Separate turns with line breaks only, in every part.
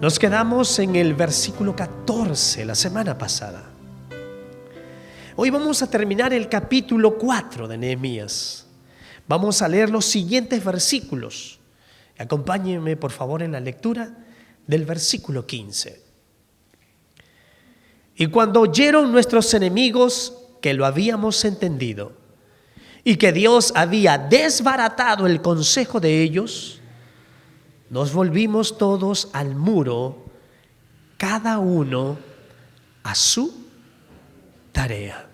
Nos quedamos en el versículo 14 la semana pasada. Hoy vamos a terminar el capítulo 4 de Nehemías. Vamos a leer los siguientes versículos. Acompáñenme por favor en la lectura del versículo 15. Y cuando oyeron nuestros enemigos que lo habíamos entendido y que Dios había desbaratado el consejo de ellos, nos volvimos todos al muro, cada uno a su tarea.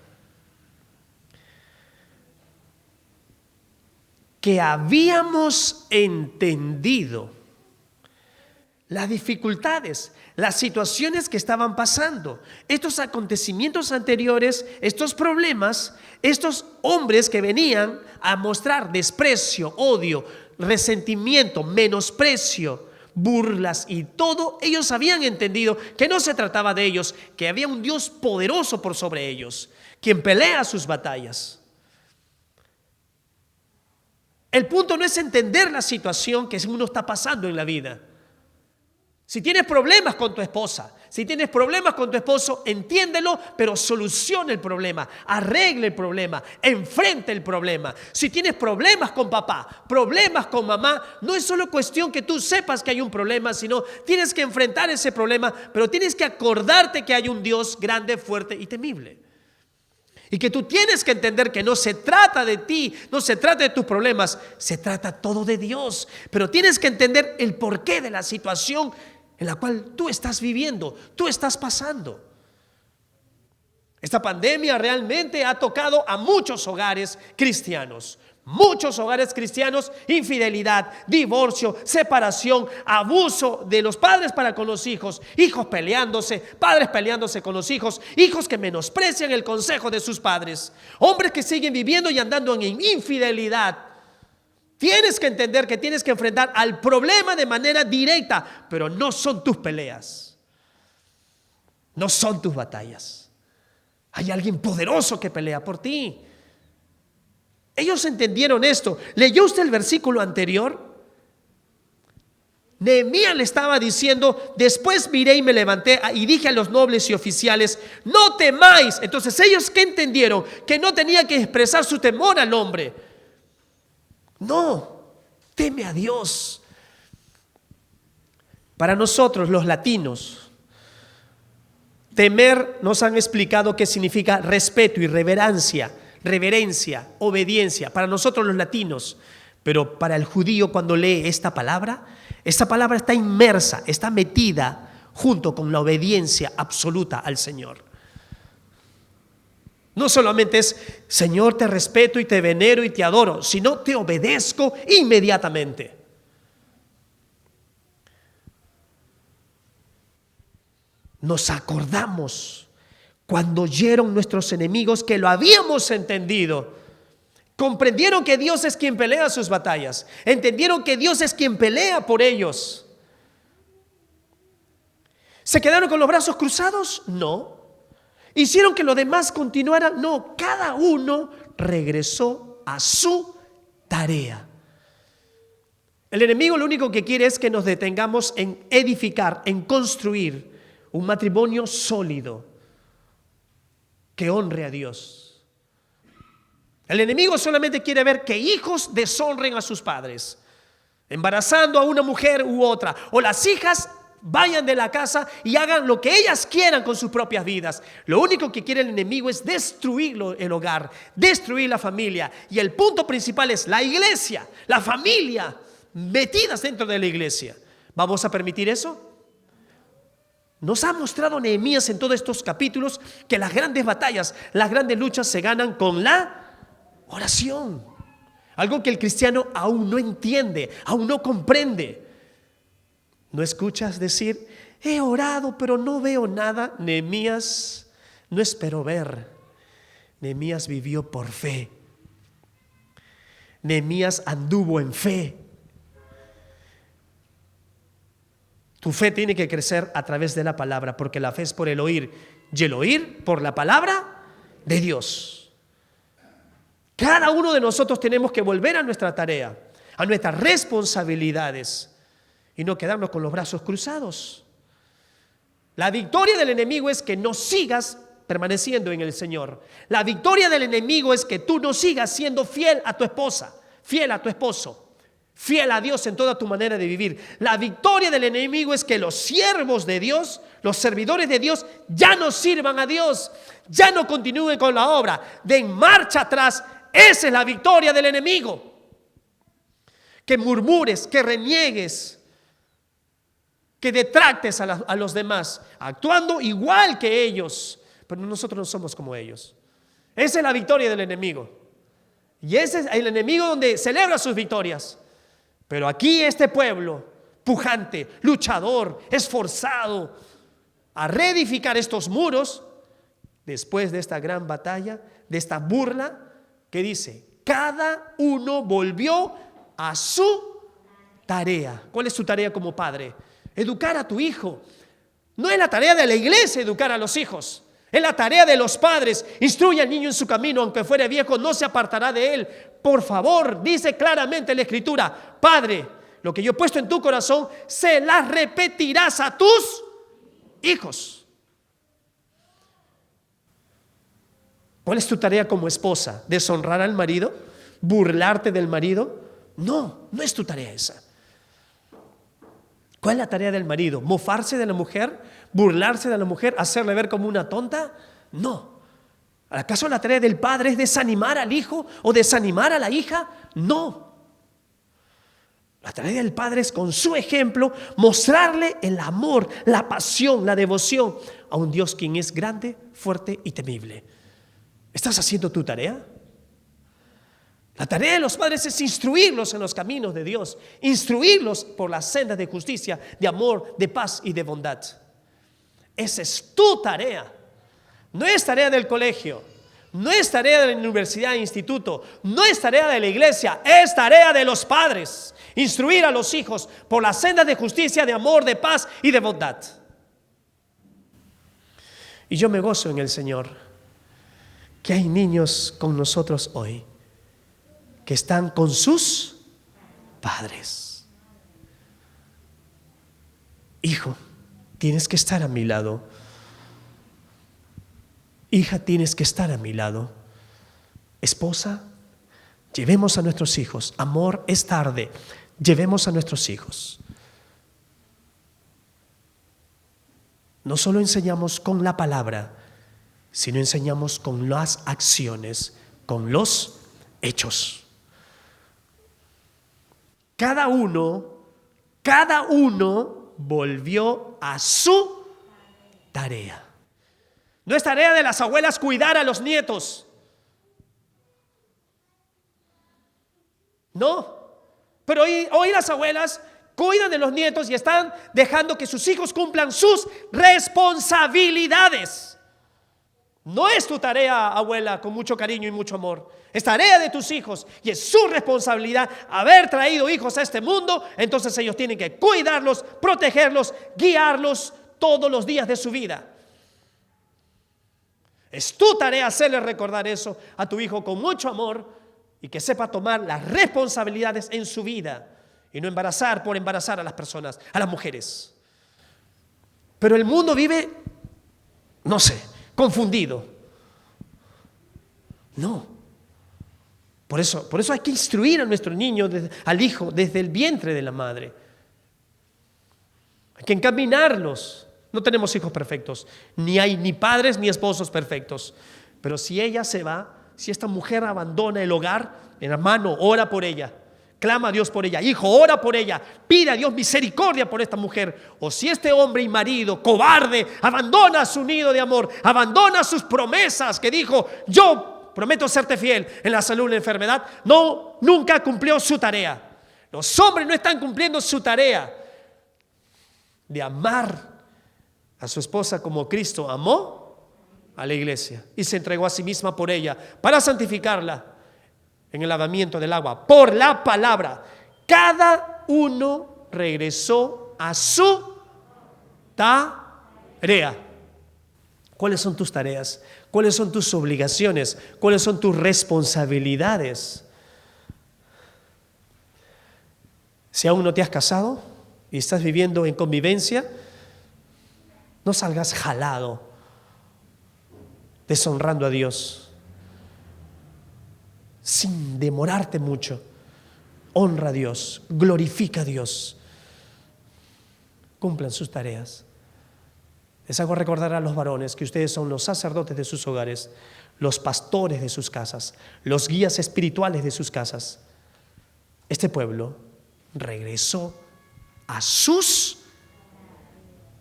Que habíamos entendido las dificultades, las situaciones que estaban pasando, estos acontecimientos anteriores, estos problemas, estos hombres que venían a mostrar desprecio, odio, resentimiento, menosprecio, burlas y todo. Ellos habían entendido que no se trataba de ellos, que había un Dios poderoso por sobre ellos, quien pelea sus batallas. El punto no es entender la situación que uno está pasando en la vida. Si tienes problemas con tu esposa, si tienes problemas con tu esposo, entiéndelo, pero soluciona el problema, arregle el problema, enfrenta el problema. Si tienes problemas con papá, problemas con mamá, no es solo cuestión que tú sepas que hay un problema, sino tienes que enfrentar ese problema, pero tienes que acordarte que hay un Dios grande, fuerte y temible. Y que tú tienes que entender que no se trata de ti, no se trata de tus problemas, se trata todo de Dios. Pero tienes que entender el porqué de la situación en la cual tú estás viviendo, tú estás pasando. Esta pandemia realmente ha tocado a muchos hogares cristianos. Muchos hogares cristianos, infidelidad, divorcio, separación, abuso de los padres para con los hijos, hijos peleándose, padres peleándose con los hijos, hijos que menosprecian el consejo de sus padres, hombres que siguen viviendo y andando en infidelidad. Tienes que entender que tienes que enfrentar al problema de manera directa, pero no son tus peleas, no son tus batallas. Hay alguien poderoso que pelea por ti. Ellos entendieron esto. ¿Leyó usted el versículo anterior? Nehemías le estaba diciendo: después miré y me levanté y dije a los nobles y oficiales, no temáis. Entonces ellos, ¿qué entendieron? Que no tenía que expresar su temor al hombre. No, teme a Dios. Para nosotros los latinos, temer nos han explicado que significa respeto y reverencia, obediencia, para nosotros los latinos. Pero para el judío, cuando lee esta palabra está inmersa, está metida junto con la obediencia absoluta al Señor. No solamente es Señor, te respeto y te venero y te adoro, sino te obedezco inmediatamente. Nos acordamos cuando oyeron nuestros enemigos que lo habíamos entendido. Comprendieron que Dios es quien pelea sus batallas. Entendieron que Dios es quien pelea por ellos. ¿Se quedaron con los brazos cruzados? No. ¿Hicieron que los demás continuaran? No. Cada uno regresó a su tarea. El enemigo lo único que quiere es que nos detengamos en edificar, en construir un matrimonio sólido que honre a Dios. El enemigo solamente quiere ver que hijos deshonren a sus padres, embarazando a una mujer u otra, o las hijas vayan de la casa y hagan lo que ellas quieran con sus propias vidas. Lo único que quiere el enemigo es destruir el hogar, destruir la familia. Y el punto principal es la iglesia, la familia, metidas dentro de la iglesia. ¿Vamos a permitir eso? Nos ha mostrado Nehemías en todos estos capítulos que las grandes batallas, las grandes luchas se ganan con la oración. Algo que el cristiano aún no entiende, aún no comprende. ¿No escuchas decir, he orado pero no veo nada? Nehemías no esperó ver. Nehemías vivió por fe. Nehemías anduvo en fe. Tu fe tiene que crecer a través de la palabra, porque la fe es por el oír y el oír por la palabra de Dios. Cada uno de nosotros tenemos que volver a nuestra tarea, a nuestras responsabilidades y no quedarnos con los brazos cruzados. La victoria del enemigo es que no sigas permaneciendo en el Señor. La victoria del enemigo es que tú no sigas siendo fiel a tu esposa, fiel a tu esposo, fiel a Dios en toda tu manera de vivir. La victoria del enemigo es que los siervos de Dios, los servidores de Dios, ya no sirvan a Dios, ya no continúen con la obra, den marcha atrás. Esa es la victoria del enemigo. Que murmures, que reniegues, que detractes a los demás, actuando igual que ellos, pero nosotros no somos como ellos. Esa es la victoria del enemigo. Y ese es el enemigo donde celebra sus victorias. Pero aquí este pueblo, pujante, luchador, esforzado, a reedificar estos muros, después de esta gran batalla, de esta burla, que dice, cada uno volvió a su tarea. ¿Cuál es su tarea como padre? Educar a tu hijo. No es la tarea de la iglesia educar a los hijos. Es la tarea de los padres. Instruye al niño en su camino, aunque fuere viejo, no se apartará de él. Por favor, dice claramente la Escritura, Padre, lo que yo he puesto en tu corazón, se las repetirás a tus hijos. ¿Cuál es tu tarea como esposa? ¿Deshonrar al marido? ¿Burlarte del marido? No, no es tu tarea esa. ¿Cuál es la tarea del marido? ¿Mofarse de la mujer? ¿Burlarse de la mujer? ¿Hacerle ver como una tonta? No. ¿Acaso la tarea del padre es desanimar al hijo o desanimar a la hija? No. La tarea del padre es con su ejemplo mostrarle el amor, la pasión, la devoción a un Dios quien es grande, fuerte y temible. ¿Estás haciendo tu tarea? La tarea de los padres es instruirlos en los caminos de Dios, instruirlos por las sendas de justicia, de amor, de paz y de bondad. Esa es tu tarea. No es tarea del colegio, no es tarea de la universidad e instituto, no es tarea de la iglesia, es tarea de los padres. Instruir a los hijos por las sendas de justicia, de amor, de paz y de bondad. Y yo me gozo en el Señor que hay niños con nosotros hoy que están con sus padres. Hijo, tienes que estar a mi lado. Hija, tienes que estar a mi lado. Esposa, llevemos a nuestros hijos. Amor, es tarde. Llevemos a nuestros hijos. No solo enseñamos con la palabra, sino enseñamos con las acciones, con los hechos. Cada uno volvió a su tarea. No es tarea de las abuelas cuidar a los nietos. No. Pero hoy las abuelas cuidan de los nietos y están dejando que sus hijos cumplan sus responsabilidades. No es tu tarea, abuela, con mucho cariño y mucho amor. Es tarea de tus hijos y es su responsabilidad haber traído hijos a este mundo. Entonces ellos tienen que cuidarlos, protegerlos, guiarlos todos los días de su vida. Es tu tarea hacerle recordar eso a tu hijo con mucho amor y que sepa tomar las responsabilidades en su vida y no embarazar por embarazar a las personas, a las mujeres. Pero el mundo vive, no sé, confundido. No. Por eso hay que instruir a nuestro niño, al hijo, desde el vientre de la madre. Hay que encaminarlos. No tenemos hijos perfectos, ni hay ni padres ni esposos perfectos. Pero si ella se va, si esta mujer abandona el hogar, hermano, ora por ella. Clama a Dios por ella. Hijo, ora por ella. Pide a Dios misericordia por esta mujer. O si este hombre y marido, cobarde, abandona su nido de amor, abandona sus promesas que dijo, yo prometo serte fiel en la salud y en la enfermedad, nunca cumplió su tarea. Los hombres no están cumpliendo su tarea de amar a su esposa como Cristo amó a la iglesia y se entregó a sí misma por ella para santificarla en el lavamiento del agua, por la palabra. Cada uno regresó a su tarea. ¿Cuáles son tus tareas? ¿Cuáles son tus obligaciones? ¿Cuáles son tus responsabilidades? Si aún no te has casado y estás viviendo en convivencia, No salgas jalado, deshonrando a Dios. Sin demorarte mucho, honra a Dios, glorifica a Dios. Cumplan sus tareas. Les hago recordar a los varones que ustedes son los sacerdotes de sus hogares, los pastores de sus casas, los guías espirituales de sus casas. Este pueblo regresó a sus...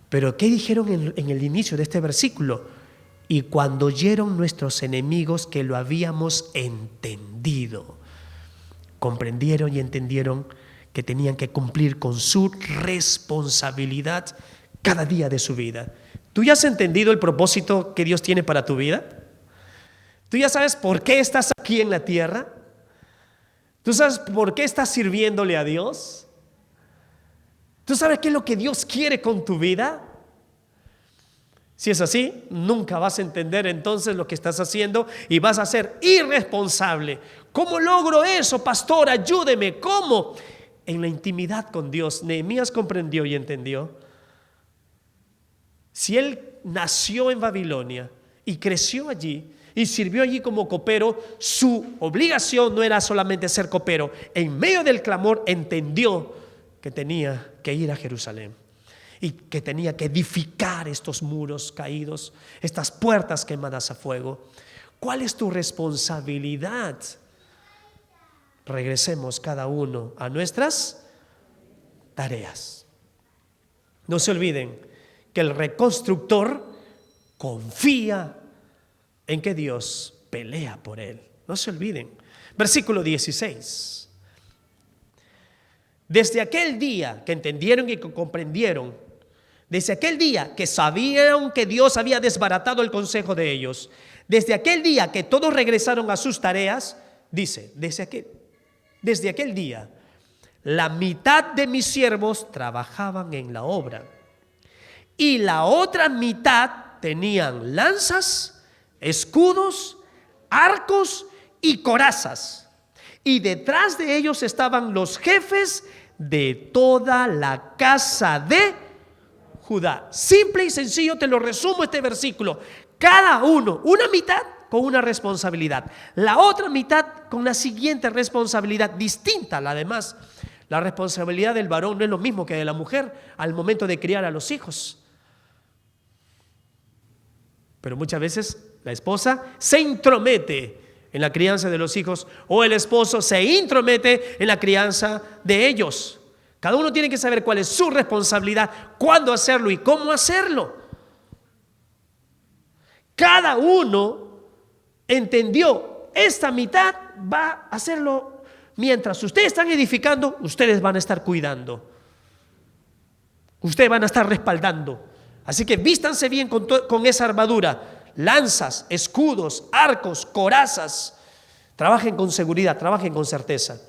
Pero ¿qué dijeron en el inicio de este versículo? Y cuando oyeron nuestros enemigos que lo habíamos entendido, comprendieron y entendieron que tenían que cumplir con su responsabilidad cada día de su vida. ¿Tú ya has entendido el propósito que Dios tiene para tu vida? ¿Tú ya sabes por qué estás aquí en la tierra? ¿Tú sabes por qué estás sirviéndole a Dios? ¿Tú sabes qué es lo que Dios quiere con tu vida? Si es así, nunca vas a entender entonces lo que estás haciendo y vas a ser irresponsable. ¿Cómo logro eso, pastor? Ayúdeme. ¿Cómo? En la intimidad con Dios. Nehemías comprendió y entendió. Si él nació en Babilonia y creció allí y sirvió allí como copero, su obligación no era solamente ser copero. En medio del clamor entendió que tenía que ir a Jerusalén y que tenía que edificar estos muros caídos, estas puertas quemadas a fuego. ¿Cuál es tu responsabilidad? Regresemos cada uno a nuestras tareas. No se olviden que el reconstructor confía en que Dios pelea por él. No se olviden. Versículo 16. Desde aquel día que entendieron y que comprendieron, desde aquel día que sabían que Dios había desbaratado el consejo de ellos, desde aquel día que todos regresaron a sus tareas, dice, desde aquel día, la mitad de mis siervos trabajaban en la obra y la otra mitad tenían lanzas, escudos, arcos y corazas. Y detrás de ellos estaban los jefes de toda la casa de Judá. Simple y sencillo, te lo resumo este versículo. Cada uno, una mitad con una responsabilidad, la otra mitad con la siguiente responsabilidad distinta a la demás. La responsabilidad del varón no es lo mismo que de la mujer al momento de criar a los hijos. Pero muchas veces la esposa se intromete en la crianza de los hijos o el esposo se intromete en la crianza de ellos. Cada uno tiene que saber cuál es su responsabilidad, cuándo hacerlo y cómo hacerlo. Cada uno entendió, esta mitad va a hacerlo mientras ustedes están edificando, ustedes van a estar cuidando. Ustedes van a estar respaldando. Así que vístanse bien con esa armadura, lanzas, escudos, arcos, corazas. Trabajen con seguridad, trabajen con certeza.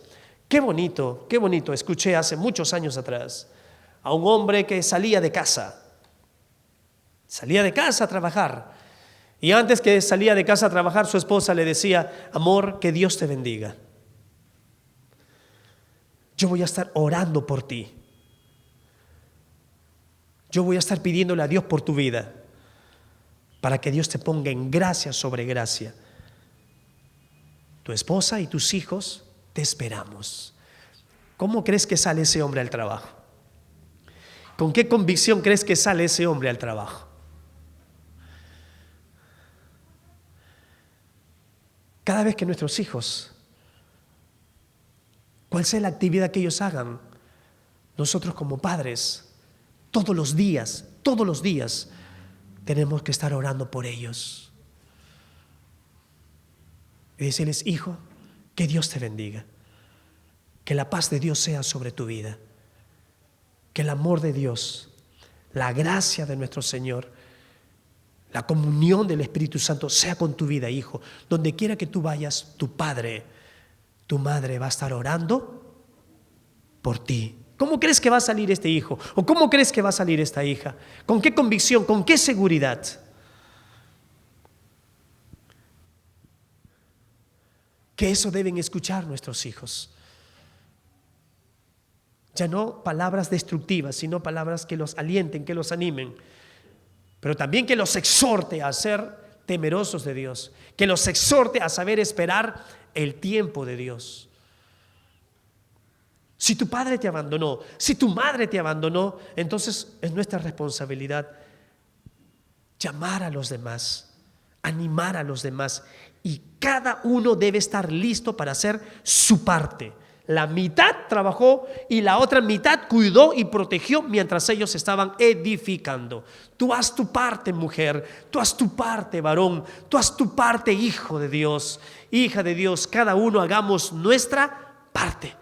Qué bonito, escuché hace muchos años atrás a un hombre que salía de casa a trabajar. Y antes que salía de casa a trabajar, su esposa le decía, amor, que Dios te bendiga. Yo voy a estar orando por ti. Yo voy a estar pidiéndole a Dios por tu vida, para que Dios te ponga en gracia sobre gracia. Tu esposa y tus hijos te esperamos. ¿Cómo crees que sale ese hombre al trabajo? ¿Con qué convicción crees que sale ese hombre al trabajo? Cada vez que nuestros hijos, cual sea la actividad que ellos hagan, nosotros como padres, todos los días, tenemos que estar orando por ellos. Y decirles, hijo, que Dios te bendiga. Que la paz de Dios sea sobre tu vida. Que el amor de Dios, la gracia de nuestro Señor, la comunión del Espíritu Santo sea con tu vida, hijo. Donde quiera que tú vayas, tu padre, tu madre va a estar orando por ti. ¿Cómo crees que va a salir este hijo? ¿O cómo crees que va a salir esta hija? ¿Con qué convicción? ¿Con qué seguridad? Que eso deben escuchar nuestros hijos. Ya no palabras destructivas, sino palabras que los alienten, que los animen. pero también que los exhorte a ser temerosos de Dios, que los exhorte a saber esperar el tiempo de Dios. Si tu padre te abandonó, si tu madre te abandonó, entonces es nuestra responsabilidad llamar a los demás, animar a los demás, y cada uno debe estar listo para hacer su parte. La mitad trabajó y la otra mitad cuidó y protegió mientras ellos estaban edificando. Tú haz tu parte, mujer, tú haz tu parte, varón, tú haz tu parte, hijo de Dios, hija de Dios. Cada uno hagamos nuestra parte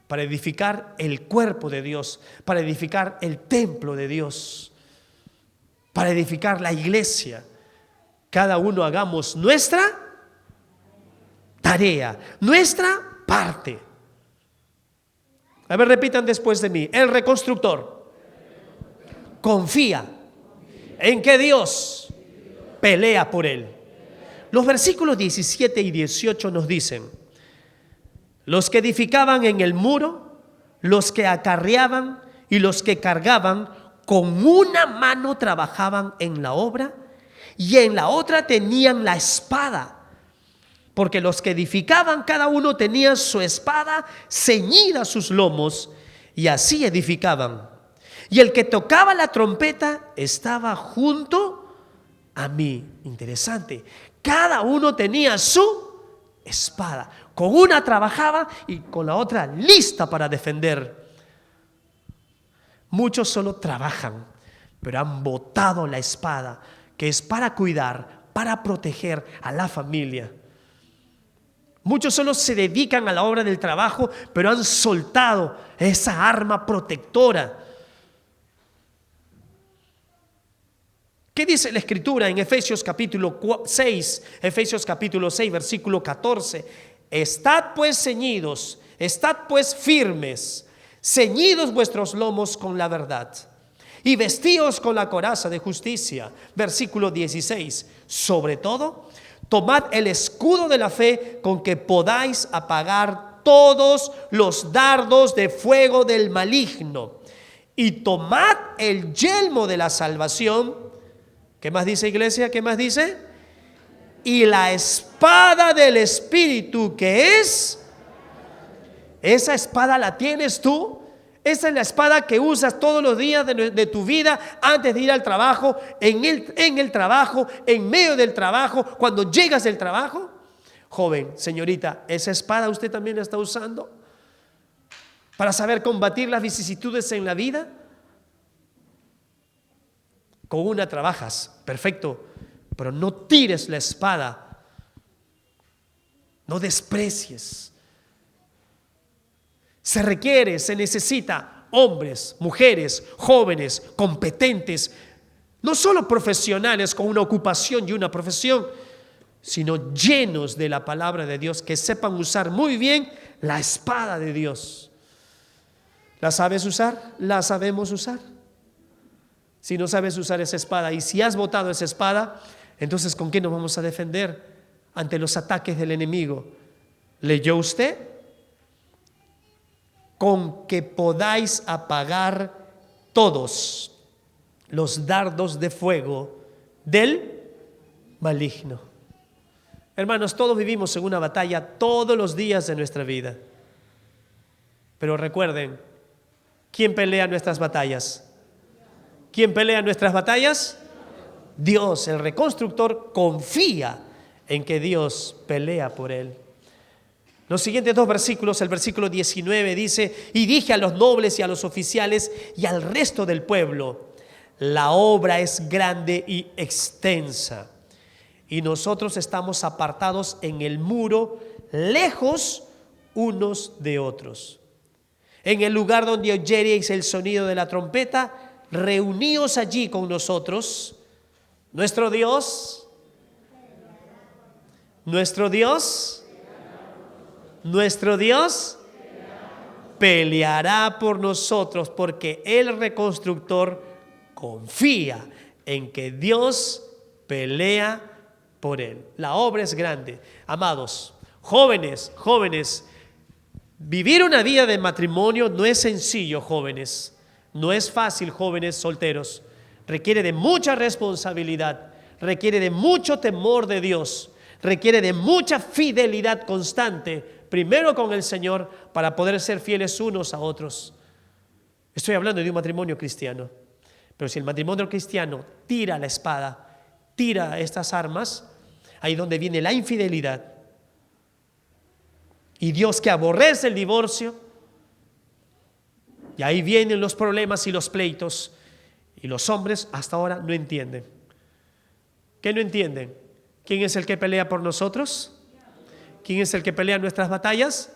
para edificar el cuerpo de Dios, para edificar el templo de Dios, para edificar la iglesia. Cada uno hagamos nuestra tarea, nuestra parte. A ver, repitan después de mí. El reconstructor confía en que Dios pelea por él. Los versículos 17 y 18 nos dicen: los que edificaban en el muro, los que acarreaban y los que cargaban, con una mano trabajaban en la obra y en la otra tenían la espada. Porque los que edificaban, cada uno tenía su espada ceñida a sus lomos, y así edificaban. Y el que tocaba la trompeta estaba junto a mí. Interesante. Cada uno tenía su espada. Con una trabajaba y con la otra lista para defender. Muchos solo trabajan, pero han botado la espada, que es para cuidar, para proteger a la familia. Muchos solo se dedican a la obra del trabajo, pero han soltado esa arma protectora. ¿Qué dice la Escritura en Efesios capítulo 6, versículo 14? Estad pues ceñidos, estad pues firmes, ceñidos vuestros lomos con la verdad, y vestíos con la coraza de justicia. Versículo 16, sobre todo, tomad el escudo de la fe con que podáis apagar todos los dardos de fuego del maligno. Y tomad el yelmo de la salvación. ¿Qué más dice, iglesia? ¿Qué más dice? Y la espada del Espíritu, que es... Esa espada la tienes tú. Esa es la espada que usas todos los días de tu vida, antes de ir al trabajo, en el trabajo, en medio del trabajo, cuando llegas del trabajo. Joven, señorita, ¿esa espada usted también la está usando para saber combatir las vicisitudes en la vida? Con una trabajas, perfecto, pero no tires la espada, no desprecies. Se necesita hombres, mujeres, jóvenes, competentes, no solo profesionales con una ocupación y una profesión, sino llenos de la palabra de Dios, que sepan usar muy bien la espada de Dios. ¿La sabes usar? ¿La sabemos usar? Si no sabes usar esa espada y si has botado esa espada, entonces ¿con qué nos vamos a defender ante los ataques del enemigo? ¿Leyó usted? Con que podáis apagar todos los dardos de fuego del maligno. Hermanos, todos vivimos en una batalla todos los días de nuestra vida. Pero recuerden, ¿quién pelea nuestras batallas? ¿Quién pelea nuestras batallas? Dios, el reconstructor, confía en que Dios pelea por él. Los siguientes dos versículos, el versículo 19 dice: y dije a los nobles y a los oficiales y al resto del pueblo, la obra es grande y extensa, y nosotros estamos apartados en el muro, lejos unos de otros. En el lugar donde oyereis el sonido de la trompeta, reuníos allí con nosotros. Nuestro Dios peleará por nosotros, porque el reconstructor confía en que Dios pelea por él. La obra es grande. Amados, jóvenes, vivir una vida de matrimonio no es sencillo, jóvenes. No es fácil, jóvenes solteros. requiere de mucha responsabilidad, requiere de mucho temor de Dios, requiere de mucha fidelidad constante, primero con el Señor, para poder ser fieles unos a otros. Estoy hablando de un matrimonio cristiano, pero si el matrimonio cristiano tira la espada, tira estas armas, ahí donde viene la infidelidad. Y Dios, que aborrece el divorcio, y ahí vienen los problemas y los pleitos, y los hombres hasta ahora no entienden. ¿Qué no entienden? ¿Quién es el que pelea por nosotros? ¿Quién es el que pelea nuestras batallas?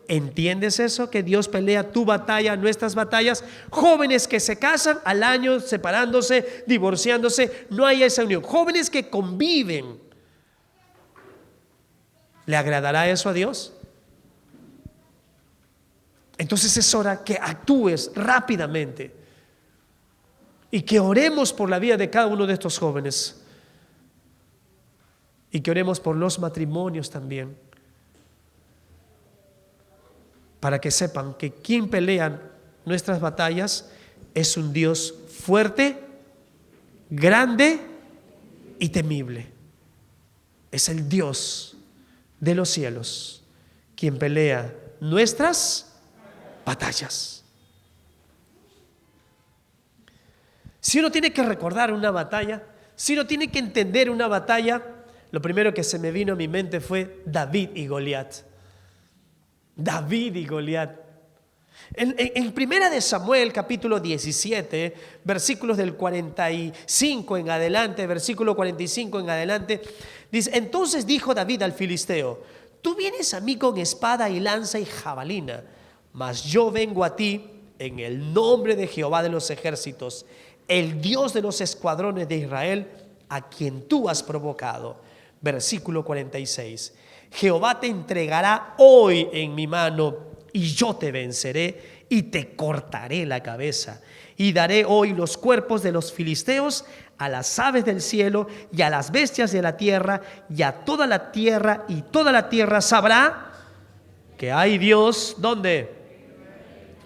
¿Entiendes eso? Que Dios pelea tu batalla, nuestras batallas. Jóvenes que se casan al año, separándose, divorciándose, no hay esa unión. Jóvenes que conviven. ¿Le agradará eso a Dios? Entonces es hora que actúes rápidamente y que oremos por la vida de cada uno de estos jóvenes. Y que oremos por los matrimonios también, para que sepan que quien pelea nuestras batallas es un Dios fuerte, grande y temible. Es el Dios de los cielos quien pelea nuestras batallas. Si uno tiene que recordar una batalla, si uno tiene que entender una batalla, lo primero que se me vino a mi mente fue David y Goliat. David y Goliat. En Primera de Samuel, capítulo 17, versículos del 45 en adelante, versículo 45 en adelante, dice: entonces dijo David al filisteo: tú vienes a mí con espada y lanza y jabalina, mas yo vengo a ti en el nombre de Jehová de los ejércitos, el Dios de los escuadrones de Israel, a quien tú has provocado. Versículo 46. Jehová te entregará hoy en mi mano, y yo te venceré y te cortaré la cabeza. Y daré hoy los cuerpos de los filisteos a las aves del cielo y a las bestias de la tierra y a toda la tierra, y toda la tierra sabrá que hay Dios. ¿Dónde?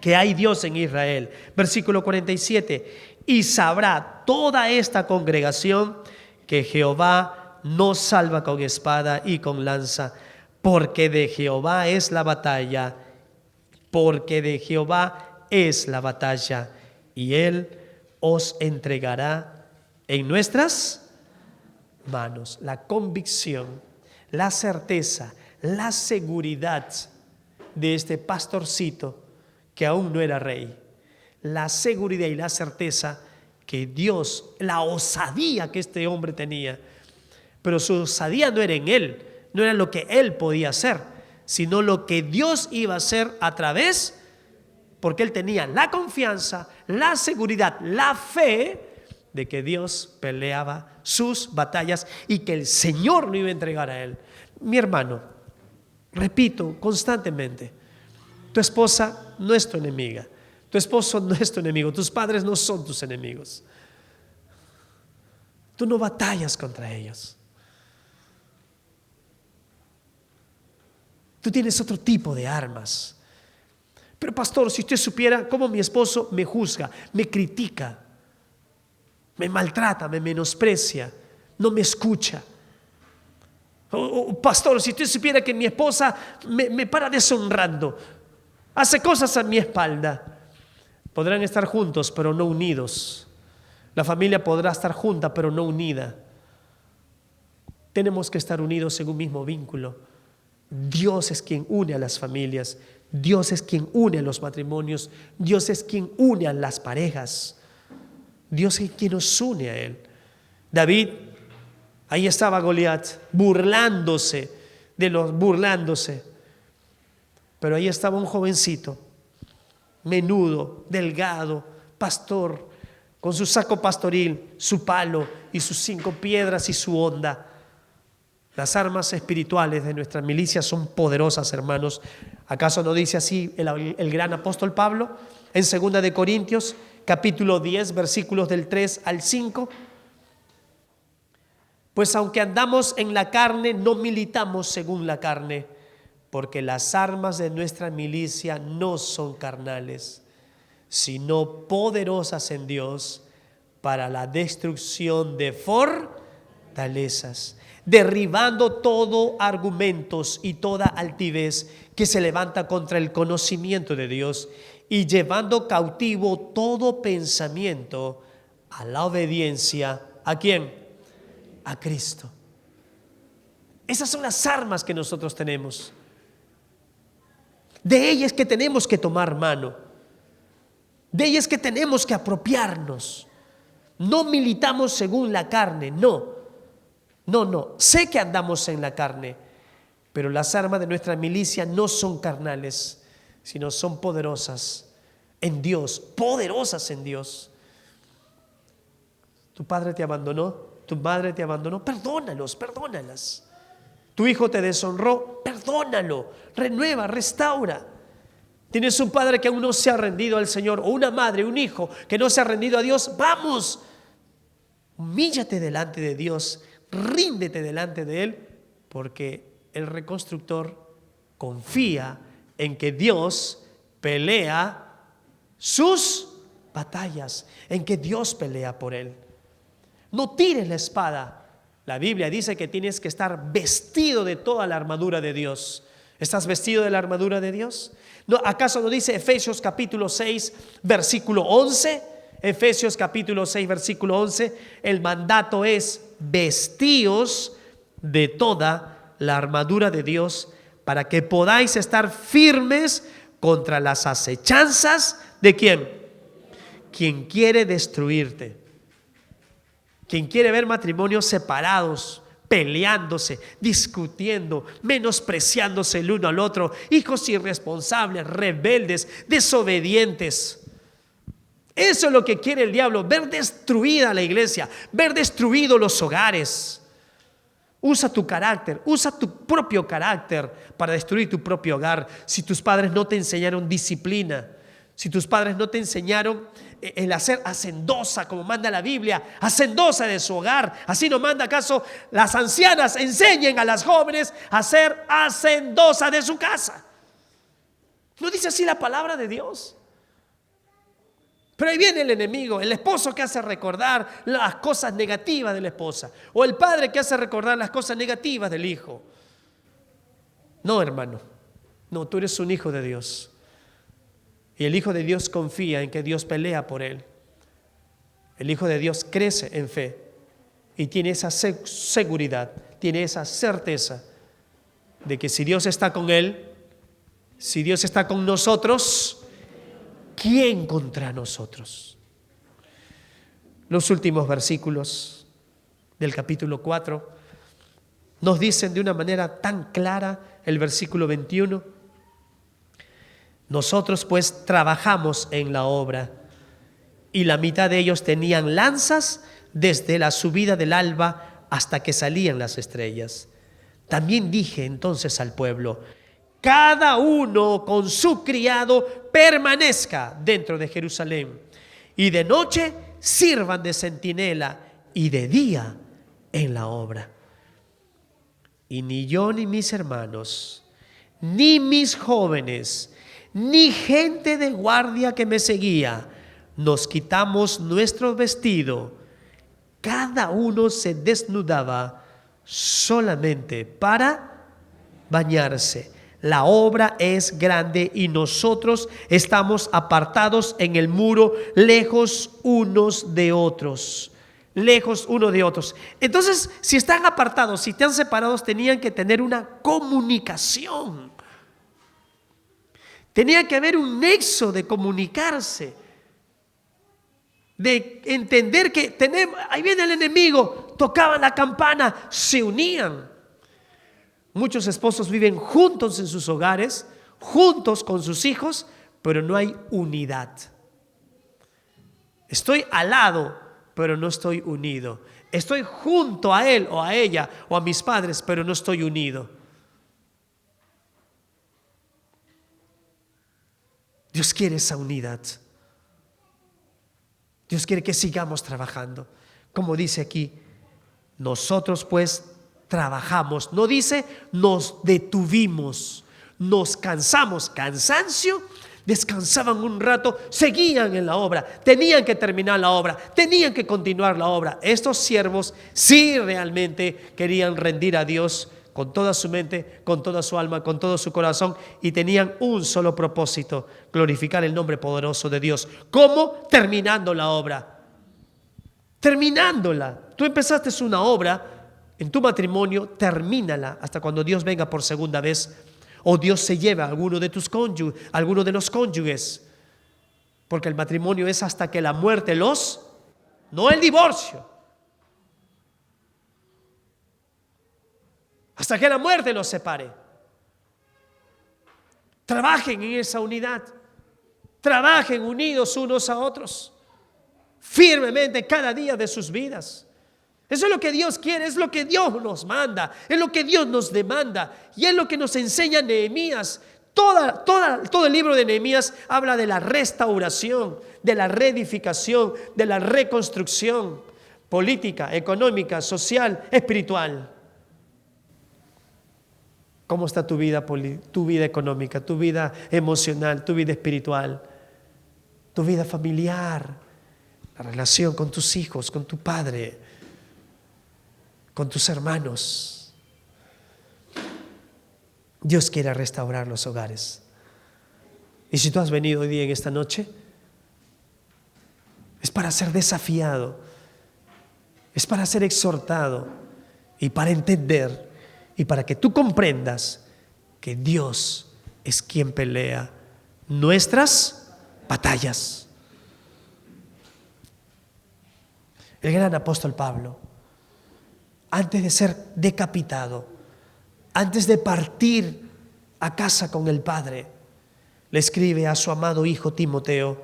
Que hay Dios en Israel. Versículo 47. Y sabrá toda esta congregación que Jehová no salva con espada y con lanza, porque de Jehová es la batalla, porque de Jehová es la batalla, y Él os entregará en nuestras manos. La convicción, la certeza, la seguridad de este pastorcito que aún no era rey, la seguridad y la certeza que Dios, la osadía que este hombre tenía, pero su osadía no era en él, no era lo que él podía hacer, sino lo que Dios iba a hacer a través, porque él tenía la confianza, la seguridad, la fe de que Dios peleaba sus batallas y que el Señor lo iba a entregar a él. Mi hermano, repito constantemente, tu esposa no es tu enemiga, tu esposo no es tu enemigo, tus padres no son tus enemigos. Tú no batallas contra ellos. Tú tienes otro tipo de armas. Pero pastor, si usted supiera cómo mi esposo me juzga, me critica, me maltrata, me menosprecia, no me escucha. Pastor, si usted supiera que mi esposa me para deshonrando, hace cosas a mi espalda. Podrán estar juntos, pero no unidos. La familia podrá estar junta, pero no unida. Tenemos que estar unidos en un mismo vínculo. Dios es quien une a las familias, Dios es quien une a los matrimonios, Dios es quien une a las parejas, Dios es quien nos une a Él. David, ahí estaba Goliat, burlándose, pero ahí estaba un jovencito, menudo, delgado, pastor, con su saco pastoril, su palo y sus 5 piedras y su honda. Las armas espirituales de nuestra milicia son poderosas, hermanos. ¿Acaso no dice así el gran apóstol Pablo en 2 de Corintios, capítulo 10, versículos del 3 al 5? Pues aunque andamos en la carne, no militamos según la carne, porque las armas de nuestra milicia no son carnales, sino poderosas en Dios para la destrucción de fortalezas, derribando todo argumentos y toda altivez que se levanta contra el conocimiento de Dios y llevando cautivo todo pensamiento a la obediencia. ¿A quién? A Cristo. Esas son las armas que nosotros tenemos. De ellas que tenemos que tomar mano. De ellas que tenemos que apropiarnos. No militamos según la carne, no. Sé que andamos en la carne, pero las armas de nuestra milicia no son carnales, sino son poderosas en Dios, poderosas en Dios. Tu padre te abandonó, tu madre te abandonó, perdónalos, perdónalas. Tu hijo te deshonró, perdónalo, renueva, restaura. Tienes un padre que aún no se ha rendido al Señor, o una madre, un hijo que no se ha rendido a Dios, vamos, humíllate delante de Dios, ríndete delante de Él, porque el reconstructor confía en que Dios pelea sus batallas, en que Dios pelea por él. No tires la espada. La Biblia dice que tienes que estar vestido de toda la armadura de Dios. ¿Estás vestido de la armadura de Dios? ¿No, acaso no dice Efesios capítulo 6, versículo 11? Efesios capítulo 6, versículo 11. El mandato es: vestíos de toda la armadura de Dios para que podáis estar firmes contra las acechanzas de ¿quién? Quien quiere destruirte. Quien quiere ver matrimonios separados, peleándose, discutiendo, menospreciándose el uno al otro, hijos irresponsables, rebeldes, desobedientes. Eso es lo que quiere el diablo, ver destruida la iglesia, ver destruidos los hogares. Usa tu carácter, usa tu propio carácter para destruir tu propio hogar. Si tus padres no te enseñaron disciplina, si tus padres no te enseñaron el hacer hacendosa, como manda la Biblia, hacendosa de su hogar, así no manda acaso las ancianas enseñen a las jóvenes a ser hacendosa de su casa. ¿No dice así la palabra de Dios? Pero ahí viene el enemigo, el esposo que hace recordar las cosas negativas de la esposa, o el padre que hace recordar las cosas negativas del hijo. No, hermano, no, tú eres un hijo de Dios. Y el hijo de Dios confía en que Dios pelea por él. El hijo de Dios crece en fe y tiene esa seguridad, tiene esa certeza de que si Dios está con él, si Dios está con nosotros, ¿quién contra nosotros? Los últimos versículos del capítulo 4 nos dicen de una manera tan clara, el versículo 21: nosotros pues trabajamos en la obra, y la mitad de ellos tenían lanzas desde la subida del alba hasta que salían las estrellas. También dije entonces al pueblo: cada uno con su criado permanezca dentro de Jerusalén, y de noche sirvan de centinela, y de día en la obra. Y ni yo ni mis hermanos, ni mis jóvenes, ni gente de guardia que me seguía, nos quitamos nuestro vestido. Cada uno se desnudaba solamente para bañarse. La obra es grande y nosotros estamos apartados en el muro, lejos unos de otros. Lejos unos de otros. Entonces, si están apartados, si están separados, tenían que tener una comunicación. Tenía que haber un nexo de comunicarse, de entender que tenemos, ahí viene el enemigo, tocaban la campana, se unían. Muchos esposos viven juntos en sus hogares, juntos con sus hijos, pero no hay unidad. Estoy al lado, pero no estoy unido. Estoy junto a él o a ella o a mis padres, pero no estoy unido. Dios quiere esa unidad. Dios quiere que sigamos trabajando. Como dice aquí, nosotros pues trabajamos. No dice nos detuvimos, nos cansamos. Cansancio descansaban un rato, seguían en la obra, tenían que terminar la obra, tenían que continuar la obra. Estos siervos sí realmente querían rendir a Dios con toda su mente, con toda su alma, con todo su corazón, y tenían un solo propósito: glorificar el nombre poderoso de Dios. ¿Cómo? Terminando la obra. Terminándola. Tú empezaste una obra en tu matrimonio, termínala hasta cuando Dios venga por segunda vez, o Dios se lleve a alguno de tus cónyuges, alguno de los cónyuges, porque el matrimonio es hasta que la muerte no el divorcio, hasta que la muerte los separe. Trabajen en esa unidad, trabajen unidos unos a otros, firmemente cada día de sus vidas. Eso es lo que Dios quiere, es lo que Dios nos manda, es lo que Dios nos demanda, y es lo que nos enseña Nehemías. Todo el libro de Nehemías habla de la restauración, de la reedificación, de la reconstrucción política, económica, social, espiritual. ¿Cómo está tu vida económica, tu vida emocional, tu vida espiritual, tu vida familiar, la relación con tus hijos, con tu padre, con tus hermanos? Dios quiere restaurar los hogares. Y si tú has venido hoy día en esta noche, es para ser desafiado, es para ser exhortado y para entender y para que tú comprendas que Dios es quien pelea nuestras batallas. El gran apóstol Pablo, antes de ser decapitado, antes de partir a casa con el Padre, le escribe a su amado hijo Timoteo,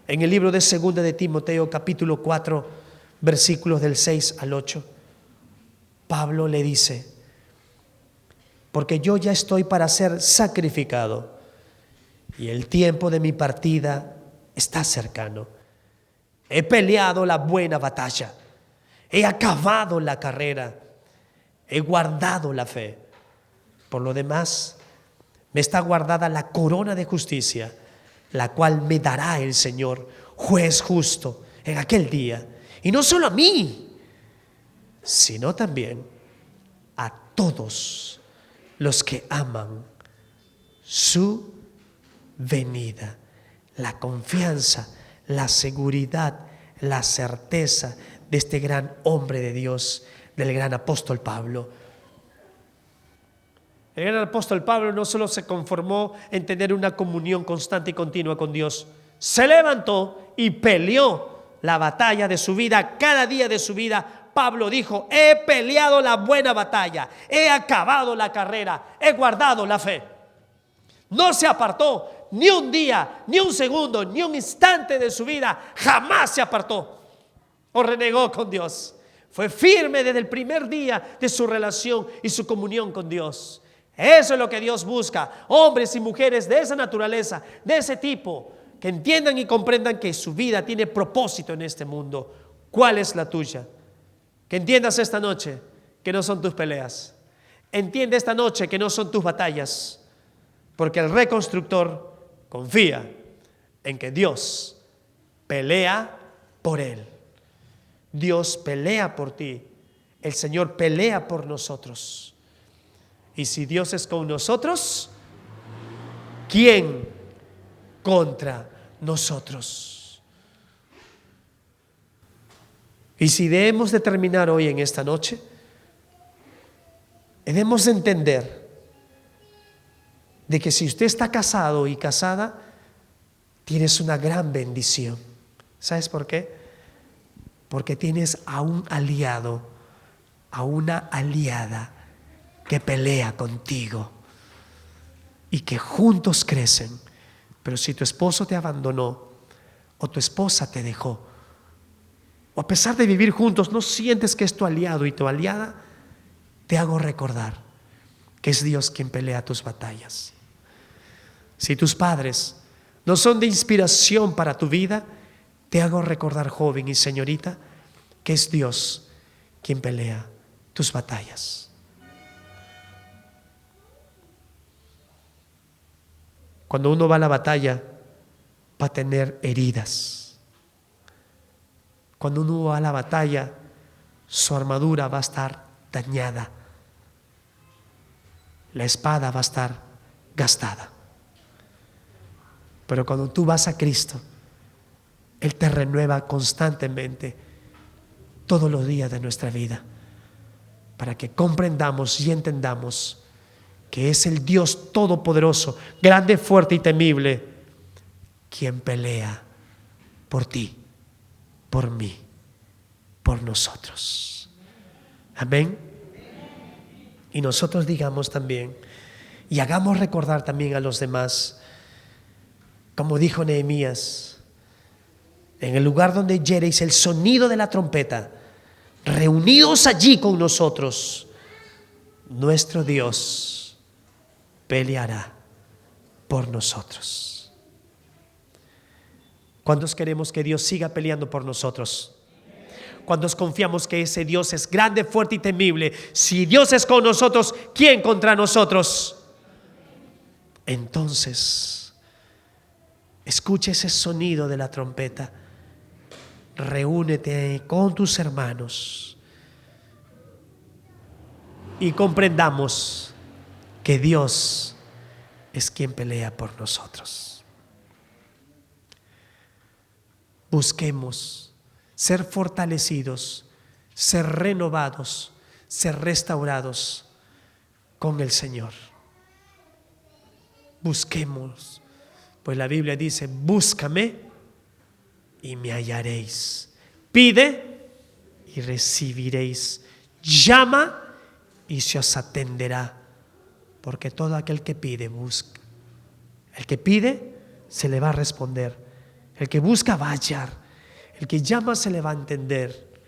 en el libro de 2 de Timoteo, capítulo 4, versículos del 6 al 8. Pablo le dice: porque yo ya estoy para ser sacrificado, y el tiempo de mi partida está cercano. He peleado la buena batalla, he acabado la carrera, he guardado la fe. Por lo demás, me está guardada la corona de justicia, la cual me dará el Señor, juez justo, en aquel día. Y no solo a mí, sino también a todos los que aman su venida. La confianza, la seguridad, la certeza de este gran hombre de Dios, del gran apóstol Pablo. El gran apóstol Pablo no solo se conformó en tener una comunión constante y continua con Dios, se levantó y peleó la batalla de su vida. Cada día de su vida, Pablo dijo: he peleado la buena batalla, he acabado la carrera, he guardado la fe. No se apartó ni un día, ni un segundo, ni un instante de su vida. Jamás se apartó o renegó con Dios. Fue firme desde el primer día de su relación y su comunión con Dios. Eso es lo que Dios busca: hombres y mujeres de esa naturaleza, de ese tipo, que entiendan y comprendan que su vida tiene propósito en este mundo. ¿Cuál es la tuya? Que entiendas esta noche que no son tus peleas. Entiende esta noche que no son tus batallas, porque el reconstructor confía en que Dios pelea por él. Dios pelea por ti. El Señor pelea por nosotros. Y si Dios es con nosotros, ¿quién contra nosotros? Y si debemos de terminar hoy en esta noche, debemos de entender de que si usted está casado y casada, tienes una gran bendición. ¿Sabes por qué? Porque tienes a un aliado, a una aliada que pelea contigo y que juntos crecen. Pero si tu esposo te abandonó o tu esposa te dejó, o a pesar de vivir juntos no sientes que es tu aliado y tu aliada, te hago recordar que es Dios quien pelea tus batallas. Si tus padres no son de inspiración para tu vida, te hago recordar, joven y señorita, que es Dios quien pelea tus batallas. Cuando uno va a la batalla, va a tener heridas. Cuando uno va a la batalla, su armadura va a estar dañada. La espada va a estar gastada. Pero cuando tú vas a Cristo, Él te renueva constantemente todos los días de nuestra vida, para que comprendamos y entendamos que es el Dios todopoderoso, grande, fuerte y temible, quien pelea por ti, por mí, por nosotros. Amén. Y nosotros digamos también, y hagamos recordar también a los demás, como dijo Nehemías, en el lugar donde oyereis el sonido de la trompeta, reunidos allí con nosotros, nuestro Dios peleará por nosotros. ¿Cuántos queremos que Dios siga peleando por nosotros? ¿Cuántos confiamos que ese Dios es grande, fuerte y temible? Si Dios es con nosotros, ¿quién contra nosotros? Entonces, escucha ese sonido de la trompeta. Reúnete con tus hermanos y comprendamos que Dios es quien pelea por nosotros. Busquemos ser fortalecidos, ser renovados, ser restaurados con el Señor. Busquemos, pues la Biblia dice: búscame y me hallaréis. Pide y recibiréis. Llama y se os atenderá. Porque todo aquel que pide, busca. El que pide, se le va a responder. El que busca, va a hallar. El que llama, se le va a entender.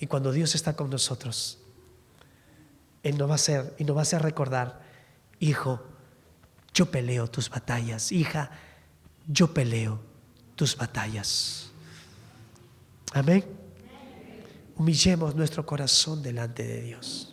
Y cuando Dios está con nosotros, Él nos va a hacer recordar: hijo, yo peleo tus batallas. Hija, yo peleo tus batallas. Amén. Humillemos nuestro corazón delante de Dios.